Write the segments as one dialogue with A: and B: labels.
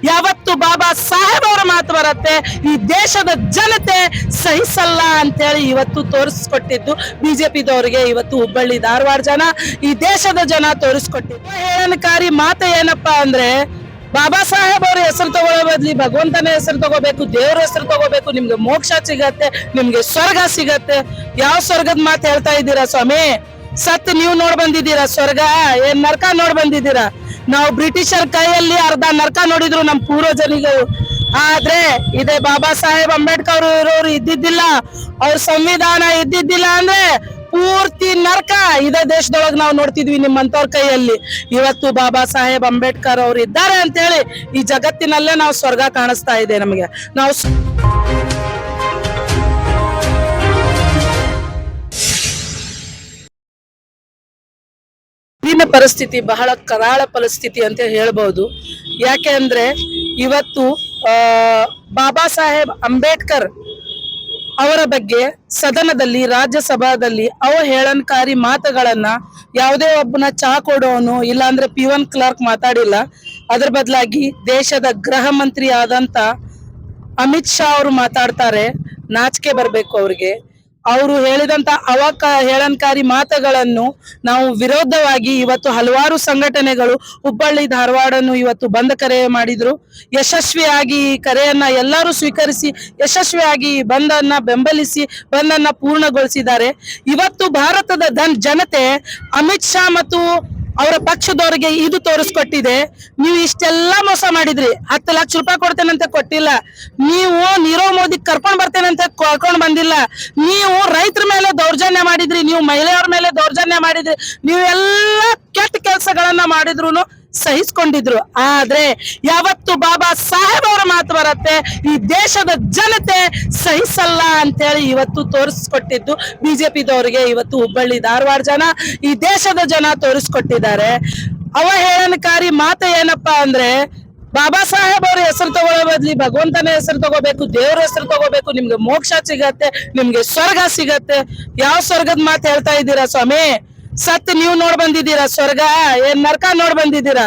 A: ಯಾವತ್ತು ಬಾಬಾ ಸಾಹೇಬ್ ಅವರ ಮಾತು ಬರುತ್ತೆ, ಈ ದೇಶದ ಜನತೆ ಸಹಿಸಲ್ಲ ಅಂತೇಳಿ ಇವತ್ತು ತೋರಿಸ್ಕೊಟ್ಟಿದ್ದು ಬಿಜೆಪಿದವರಿಗೆ. ಇವತ್ತು ಹುಬ್ಬಳ್ಳಿ ಧಾರವಾಡ ಜನ, ಈ ದೇಶದ ಜನ ತೋರಿಸ್ಕೊಟ್ಟಿದ್ದು. ಹೇಳನಕಾರಿ ಮಾತು ಏನಪ್ಪಾ ಅಂದ್ರೆ, ಬಾಬಾ ಸಾಹೇಬ್ ಅವ್ರ ಹೆಸರು ತಗೊಳ್ಳೋ ಬದ್ಲಿ ಭಗವಂತನ ಹೆಸರು ತಗೋಬೇಕು, ದೇವ್ರ ಹೆಸರು ತಗೋಬೇಕು, ನಿಮ್ಗೆ ಮೋಕ್ಷ ಸಿಗತ್ತೆ, ನಿಮ್ಗೆ ಸ್ವರ್ಗ ಸಿಗತ್ತೆ. ಯಾವ ಸ್ವರ್ಗದ ಮಾತು ಹೇಳ್ತಾ ಇದ್ದೀರಾ ಸ್ವಾಮಿ? ಸತ್ ನೀವು ನೋಡ್ ಬಂದಿದ್ದೀರಾ ಸ್ವರ್ಗ? ಏನ್ ನರಕ ನೋಡ್ ಬಂದಿದ್ದೀರಾ? ನಾವು ಬ್ರಿಟಿಷರ್ ಕೈಯಲ್ಲಿ ಅರ್ಧ ನರಕ ನೋಡಿದ್ರು ನಮ್ ಪೂರ್ವಜನಿಗಳು. ಆದ್ರೆ ಇದೇ ಬಾಬಾ ಸಾಹೇಬ್ ಅಂಬೇಡ್ಕರ್ ಇರೋರು ಇದ್ದಿದ್ದಿಲ್ಲ, ಅವ್ರ ಸಂವಿಧಾನ ಇದ್ದಿದ್ದಿಲ್ಲ ಅಂದ್ರೆ ಪೂರ್ತಿ ನರಕ ಇದೇ ದೇಶದೊಳಗ್ ನಾವು ನೋಡ್ತಿದ್ವಿ ನಿಮ್ಮಂತವ್ರ ಕೈಯಲ್ಲಿ. ಇವತ್ತು ಬಾಬಾ ಸಾಹೇಬ್ ಅಂಬೇಡ್ಕರ್ ಅವ್ರು ಇದ್ದಾರೆ ಅಂತ ಹೇಳಿ ಈ ಜಗತ್ತಿನಲ್ಲೇ ನಾವು ಸ್ವರ್ಗ ಕಾಣಿಸ್ತಾ ಇದೆ ನಮಗೆ. ನಾವು ಪರಿಸ್ಥಿತಿ ಬಹಳ ಕರಾಳ ಪರಿಸ್ಥಿತಿ ಅಂತ ಹೇಳ್ಬಹುದು. ಯಾಕೆ ಅಂದ್ರೆ ಇವತ್ತು ಬಾಬಾ ಸಾಹೇಬ್ ಅಂಬೇಡ್ಕರ್ ಅವರ ಬಗ್ಗೆ ಸದನದಲ್ಲಿ, ರಾಜ್ಯಸಭಾದಲ್ಲಿ ಹೇಳನಕಾರಿ ಮಾತುಗಳನ್ನ ಯಾವುದೇ ಒಬ್ಬನ ಚಹಾ ಕೊಡೋನು ಇಲ್ಲಾಂದ್ರೆ P1 ಕ್ಲರ್ಕ್ ಮಾತಾಡಿಲ್ಲ. ಅದ್ರ ಬದಲಾಗಿ ದೇಶದ ಗೃಹ ಮಂತ್ರಿ ಆದಂತ ಅಮಿತ್ ಶಾ ಅವರು ಮಾತಾಡ್ತಾರೆ. ನಾಚಿಕೆ ಬರ್ಬೇಕು ಅವ್ರಿಗೆ. ಅವರು ಹೇಳಿದಂತ ಹೇಳನಕಾರಿ ಮಾತುಗಳನ್ನು ನಾವು ವಿರೋಧವಾಗಿ ಇವತ್ತು ಹಲವಾರು ಸಂಘಟನೆಗಳು ಹುಬ್ಬಳ್ಳಿ ಧಾರವಾಡನ್ನು ಇವತ್ತು ಬಂದ್ ಕರೆ ಮಾಡಿದ್ರು. ಯಶಸ್ವಿಯಾಗಿ ಕರೆಯನ್ನ ಎಲ್ಲರೂ ಸ್ವೀಕರಿಸಿ ಯಶಸ್ವಿಯಾಗಿ ಬಂದನ್ನ ಬೆಂಬಲಿಸಿ ಬಂದನ್ನ ಪೂರ್ಣಗೊಳಿಸಿದ್ದಾರೆ. ಇವತ್ತು ಭಾರತದ ಜನತೆ ಅಮಿತ್ ಶಾ ಮತ್ತು ಅವರ ಪಕ್ಷದವರಿಗೆ ಇದು ತೋರಿಸ್ಕೊಟ್ಟಿದೆ, ನೀವು ಇಷ್ಟೆಲ್ಲಾ ಮೋಸ ಮಾಡಿದ್ರಿ. 10 ಲಕ್ಷ ರೂಪಾಯಿ ಕೊಡ್ತೇನಂತ ಕೊಟ್ಟಿಲ್ಲ, ನೀವು ನೀರವ್ ಮೋದಿ ಕರ್ಕೊಂಡ್ ಬರ್ತೇನಂತ ಕರ್ಕೊಂಡ್ ಬಂದಿಲ್ಲ, ನೀವು ರೈತರ ಮೇಲೆ ದೌರ್ಜನ್ಯ ಮಾಡಿದ್ರಿ, ನೀವು ಮಹಿಳೆಯರ ಮೇಲೆ ದೌರ್ಜನ್ಯ ಮಾಡಿದ್ರಿ, ನೀವು ಎಲ್ಲ ಕೆಟ್ಟ ಕೆಲಸಗಳನ್ನ ಮಾಡಿದ್ರು ಸಹಿಸ್ಕೊಂಡಿದ್ರು. ಆದ್ರೆ ಯಾವತ್ತು ಬಾಬಾ ಸಾಹೇಬ್ ಅವರ ಮಾತು ಬರುತ್ತೆ, ಈ ದೇಶದ ಜನತೆ ಸಹಿಸಲ್ಲ ಅಂತೇಳಿ ಇವತ್ತು ತೋರಿಸ್ಕೊಟ್ಟಿದ್ದು ಬಿಜೆಪಿದವರಿಗೆ. ಇವತ್ತು ಹುಬ್ಬಳ್ಳಿ ಧಾರವಾಡ ಜನ, ಈ ದೇಶದ ಜನ ತೋರಿಸ್ಕೊಟ್ಟಿದ್ದಾರೆ. ಹೇಳನಕಾರಿ ಮಾತು ಏನಪ್ಪಾ ಅಂದ್ರೆ, ಬಾಬಾ ಸಾಹೇಬ್ ಅವ್ರ ಹೆಸರು ತಗೊಳ್ಳೋ ಬದ್ಲಿ ಭಗವಂತನ ಹೆಸರು ತಗೋಬೇಕು, ದೇವ್ರ ಹೆಸರು ತಗೋಬೇಕು, ನಿಮ್ಗೆ ಮೋಕ್ಷ ಸಿಗತ್ತೆ, ನಿಮ್ಗೆ ಸ್ವರ್ಗ ಸಿಗತ್ತೆ. ಯಾವ ಸ್ವರ್ಗದ ಮಾತು ಹೇಳ್ತಾ ಇದ್ದೀರಾ ಸ್ವಾಮಿ? ಸತ್ ನೀವು ನೋಡ್ ಬಂದಿದ್ದೀರಾ ಸ್ವರ್ಗ? ಏನ್ ನರಕ ನೋಡ್ ಬಂದಿದ್ದೀರಾ?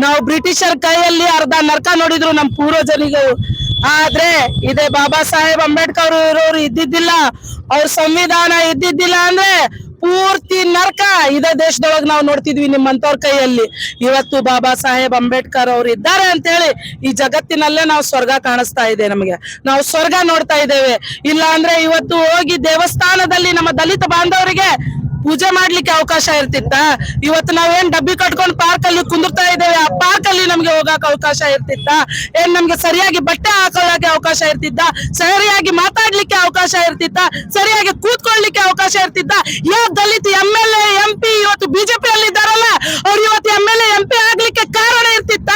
A: ನಾವು ಬ್ರಿಟಿಷರ್ ಕೈಯಲ್ಲಿ ಅರ್ಧ ನರಕ ನೋಡಿದ್ರು ನಮ್ ಪೂರ್ವಜನಿಗಳು. ಆದ್ರೆ ಇದೇ ಬಾಬಾ ಸಾಹೇಬ್ ಅಂಬೇಡ್ಕರ್ ಇರೋರು ಇದ್ದಿದ್ದಿಲ್ಲ, ಅವ್ರ ಸಂವಿಧಾನ ಇದ್ದಿದ್ದಿಲ್ಲ ಅಂದ್ರೆ ಪೂರ್ತಿ ನರಕ ಇದೇ ದೇಶದೊಳಗ್ ನಾವು ನೋಡ್ತಿದ್ವಿ ನಿಮ್ಮಂತವ್ರ ಕೈಯಲ್ಲಿ. ಇವತ್ತು ಬಾಬಾ ಸಾಹೇಬ್ ಅಂಬೇಡ್ಕರ್ ಅವ್ರು ಇದ್ದಾರೆ ಅಂತ ಹೇಳಿ ಈ ಜಗತ್ತಿನಲ್ಲೇ ನಾವು ಸ್ವರ್ಗ ಕಾಣಿಸ್ತಾ ಇದೆ ನಮಗೆ. ನಾವು ಸ್ವರ್ಗ ನೋಡ್ತಾ ಇದ್ದೇವೆ. ಇಲ್ಲ ಅಂದ್ರೆ ಇವತ್ತು ಹೋಗಿ ದೇವಸ್ಥಾನದಲ್ಲಿ ನಮ್ಮ ದಲಿತ ಬಾಂಧವರಿಗೆ ಪೂಜೆ ಮಾಡ್ಲಿಕ್ಕೆ ಅವಕಾಶ ಇರ್ತಿತ್ತ? ಇವತ್ತು ನಾವೇನ್ ಡಬ್ಬಿ ಕಟ್ಕೊಂಡು ಪಾರ್ಕ್ ಅಲ್ಲಿ ಕುಂದಿರ್ತಾ ಇದ್ದೇವೆ, ಆ ಪಾರ್ಕ್ ಅಲ್ಲಿ ನಮ್ಗೆ ಹೋಗಕ್ ಅವಕಾಶ ಇರ್ತಿತ್ತ? ಏನ್ ನಮ್ಗೆ ಸರಿಯಾಗಿ ಬಟ್ಟೆ ಹಾಕೊಳ್ಳಕ್ಕೆ ಅವಕಾಶ ಇರ್ತಿತ್ತ? ಸರಿಯಾಗಿ ಮಾತಾಡ್ಲಿಕ್ಕೆ ಅವಕಾಶ ಇರ್ತಿತ್ತ? ಸರಿಯಾಗಿ ಕೂತ್ಕೊಳ್ಳಿಕ್ಕೆ ಅವಕಾಶ ಇರ್ತಿತ್ತ? ಯಾವ ದಲಿತ MLA MP ಇವತ್ತು ಬಿಜೆಪಿ ಅಲ್ಲಿ ಇದ್ದಾರಲ್ಲ, ಅವ್ರು ಇವತ್ತು MLA MP ಆಗ್ಲಿಕ್ಕೆ ಕಾರಣ ಇರ್ತಿತ್ತ?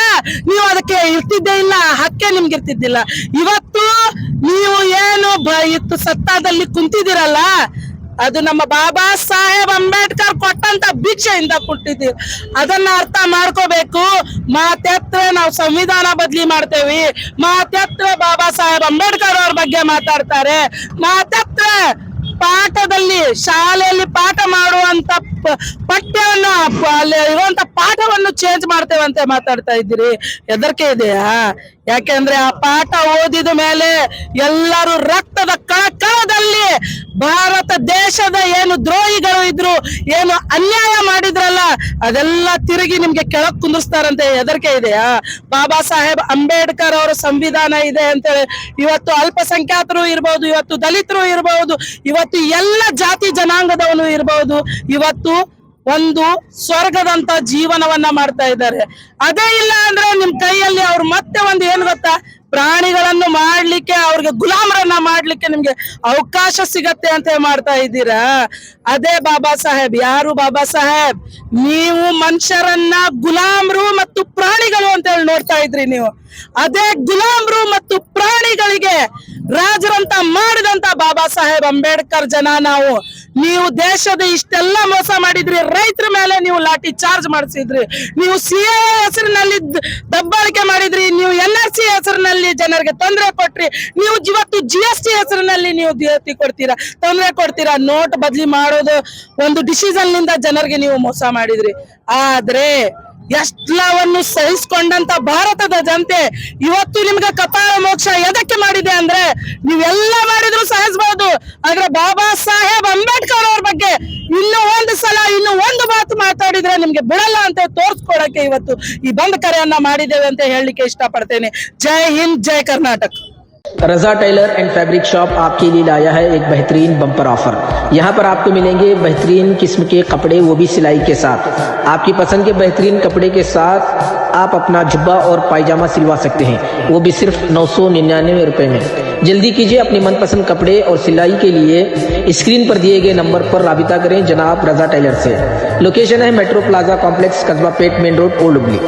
A: ನೀವು ಅದಕ್ಕೆ ಇರ್ತಿದ್ದೇ ಇಲ್ಲ, ಹಕ್ಕೆ ನಿಮ್ಗೆ ಇರ್ತಿದ್ದಿಲ್ಲ. ಇವತ್ತು ನೀವು ಏನು ಇತ್ತು ಸತ್ತಾದಲ್ಲಿ ಕುಂತಿದ್ದೀರಲ್ಲ, ಅದು ನಮ್ಮ ಬಾಬಾ ಸಾಹೇಬ್ ಅಂಬೇಡ್ಕರ್ ಕೊಟ್ಟಂತ ಭಿಕ್ಷೆಯಿಂದ ಕೊಟ್ಟಿದ್ದೀವಿ. ಅದನ್ನ ಅರ್ಥ ಮಾಡ್ಕೋಬೇಕು. ಮಾತೆತ್ರ ನಾವು ಸಂವಿಧಾನ ಬದಲಿ ಮಾಡ್ತೇವಿ, ಮಾತೆತ್ರ ಬಾಬಾ ಸಾಹೇಬ್ ಅಂಬೇಡ್ಕರ್ ಅವ್ರ ಬಗ್ಗೆ ಮಾತಾಡ್ತಾರೆ, ಮಾತೆತ್ರ ಪಾಠದಲ್ಲಿ ಶಾಲೆಯಲ್ಲಿ ಪಾಠ ಮಾಡುವಂತ ಪಠ್ಯವನ್ನು ಅಲ್ಲಿ ಇರುವಂತ ಪಾಠವನ್ನು ಚೇಂಜ್ ಮಾಡ್ತೇವಂತೆ ಮಾತಾಡ್ತಾ ಇದ್ದೀರಿ. ಹೆದರಿಕೆ ಇದೆಯಾ? ಯಾಕೆಂದ್ರೆ ಆ ಪಾಠ ಓದಿದ ಮೇಲೆ ಎಲ್ಲರೂ ರಕ್ತದ ಕಳಕಳದಲ್ಲಿ ಭಾರತ ದೇಶದ ಏನು ದ್ರೋಹಿಗಳು ಇದ್ರು, ಏನು ಅನ್ಯಾಯ ಮಾಡಿದ್ರಲ್ಲ, ಅದೆಲ್ಲ ತಿರುಗಿ ನಿಮ್ಗೆ ಕೆಳಗ್ ಕುಂದಿಸ್ತಾರಂತೆ. ಹೆದರಿಕೆ ಇದೆಯಾ? ಬಾಬಾ ಸಾಹೇಬ್ ಅಂಬೇಡ್ಕರ್ ಅವರ ಸಂವಿಧಾನ ಇದೆ ಅಂತೇಳಿ ಇವತ್ತು ಅಲ್ಪಸಂಖ್ಯಾತರು ಇರ್ಬಹುದು, ಇವತ್ತು ದಲಿತರು ಇರಬಹುದು, ಇವತ್ತು ಎಲ್ಲ ಜಾತಿ ಜನಾಂಗದವನು ಇರಬಹುದು, ಇವತ್ತು ಒಂದು ಸ್ವರ್ಗದಂತ ಜೀವನವನ್ನ ಮಾಡ್ತಾ ಇದ್ದಾರೆ. ಅದೇ ಇಲ್ಲ ಅಂದ್ರೆ ನಿಮ್ ಕೈಯಲ್ಲಿ ಅವ್ರು ಮತ್ತೆ ಒಂದು ಏನ್ ಗೊತ್ತಾ, ಪ್ರಾಣಿಗಳನ್ನು ಮಾಡ್ಲಿಕ್ಕೆ, ಅವ್ರಿಗೆ ಗುಲಾಮರನ್ನ ಮಾಡ್ಲಿಕ್ಕೆ ನಿಮ್ಗೆ ಅವಕಾಶ ಸಿಗತ್ತೆ ಅಂತ ಮಾಡ್ತಾ ಇದ್ದೀರಾ. ಅದೇ ಬಾಬಾ ಸಾಹೇಬ್. ಯಾರು ಬಾಬಾ ಸಾಹೇಬ್? ನೀವು ಮನುಷ್ಯರನ್ನ ಗುಲಾಮರು ಮತ್ತು ಪ್ರಾಣಿಗಳು ಅಂತ ಹೇಳಿ ನೋಡ್ತಾ ಇದ್ರಿ ನೀವು. ಅದೇ ಗುಲಾಮರು ಮತ್ತು ಪ್ರಾಣಿಗಳಿಗೆ ರಾಜರಂತ ಮಾಡಿದಂತ ಬಾಬಾ ಸಾಹೇಬ್ ಅಂಬೇಡ್ಕರ್ ಜನ ನಾವು. ನೀವು ದೇಶದ ಇಷ್ಟೆಲ್ಲ ಮೋಸ ಮಾಡಿದ್ರಿ, ರೈತರ ಮೇಲೆ ನೀವು ಲಾಠಿ ಚಾರ್ಜ್ ಮಾಡಿಸಿದ್ರಿ, ನೀವು CA ಹೆಸರಿನಲ್ಲಿ ದಬ್ಬಾಳಿಕೆ ಮಾಡಿದ್ರಿ, ನೀವು NRC ಹೆಸರಿನಲ್ಲಿ ಜನರಿಗೆ ತೊಂದರೆ ಕೊಟ್ರಿ, ನೀವು ಇವತ್ತು GST ಹೆಸರಿನಲ್ಲಿ ನೀವು ತೊಂದರೆ ಕೊಡ್ತೀರಾ. ನೋಟ್ ಬದಲಿ ಮಾಡೋದು ಒಂದು ಡಿಸಿಷನ್ ನಿಂದ ಜನರಿಗೆ ನೀವು ಮೋಸ ಮಾಡಿದ್ರಿ. ಆದ್ರೆ ಎಲ್ಲವನ್ನು ಸಹಿಸಿಕೊಂಡಂತ ಭಾರತದ ಜನತೆ ಇವತ್ತು ನಿಮ್ಗೆ ಕಪಾಳ ಮೋಕ್ಷ ಎದಕ್ಕೆ ಮಾಡಿದೆ ಅಂದ್ರೆ ನೀವೆಲ್ಲ ಮಾಡಿದ್ರು ಸಹಿಸಬಹುದು, ಆದ್ರೆ ಬಾಬಾ ಸಾಹೇಬ್ ಅಂಬೇಡ್ಕರ್ ಅವ್ರ ಬಗ್ಗೆ ಇನ್ನೂ ಒಂದು ಸಲ ಇನ್ನೂ ಒಂದು ಮಾತು ಮಾತಾಡಿದ್ರೆ ನಿಮ್ಗೆ ಬಿಡಲ್ಲ ಅಂತ ತೋರ್ಸ್ಕೊಳಕ್ಕೆ ಇವತ್ತು ಈ ಬಂದ್ ಕರೆಯನ್ನ ಮಾಡಿದ್ದೇವೆ ಅಂತ ಹೇಳಲಿಕ್ಕೆ ಇಷ್ಟಪಡ್ತೇನೆ. ಜೈ ಹಿಂದ್, ಜೈ ಕರ್ನಾಟಕ.
B: रजा टेलर एंड फैब्रिक शॉप आपके लिए लाया है एक बेहतरीन बम्पर ऑफर। यहाँ पर आपको मिलेंगे बेहतरीन किस्म के कपड़े, वो भी सिलाई के साथ। आपकी पसंद के बेहतरीन कपड़े के साथ आप अपना जुब्बा और पायजामा सिलवा सकते हैं, वो भी सिर्फ 999 रुपए में। जल्दी कीजिए, अपने मनपसंद कपड़े और सिलाई के लिए स्क्रीन पर दिए गए नंबर पर राबिता करें जनाब रजा टेलर से। लोकेशन है मेट्रो प्लाजा कॉम्प्लेक्स, कस्बा पेट, मेन रोड, ओल्ड हुबली।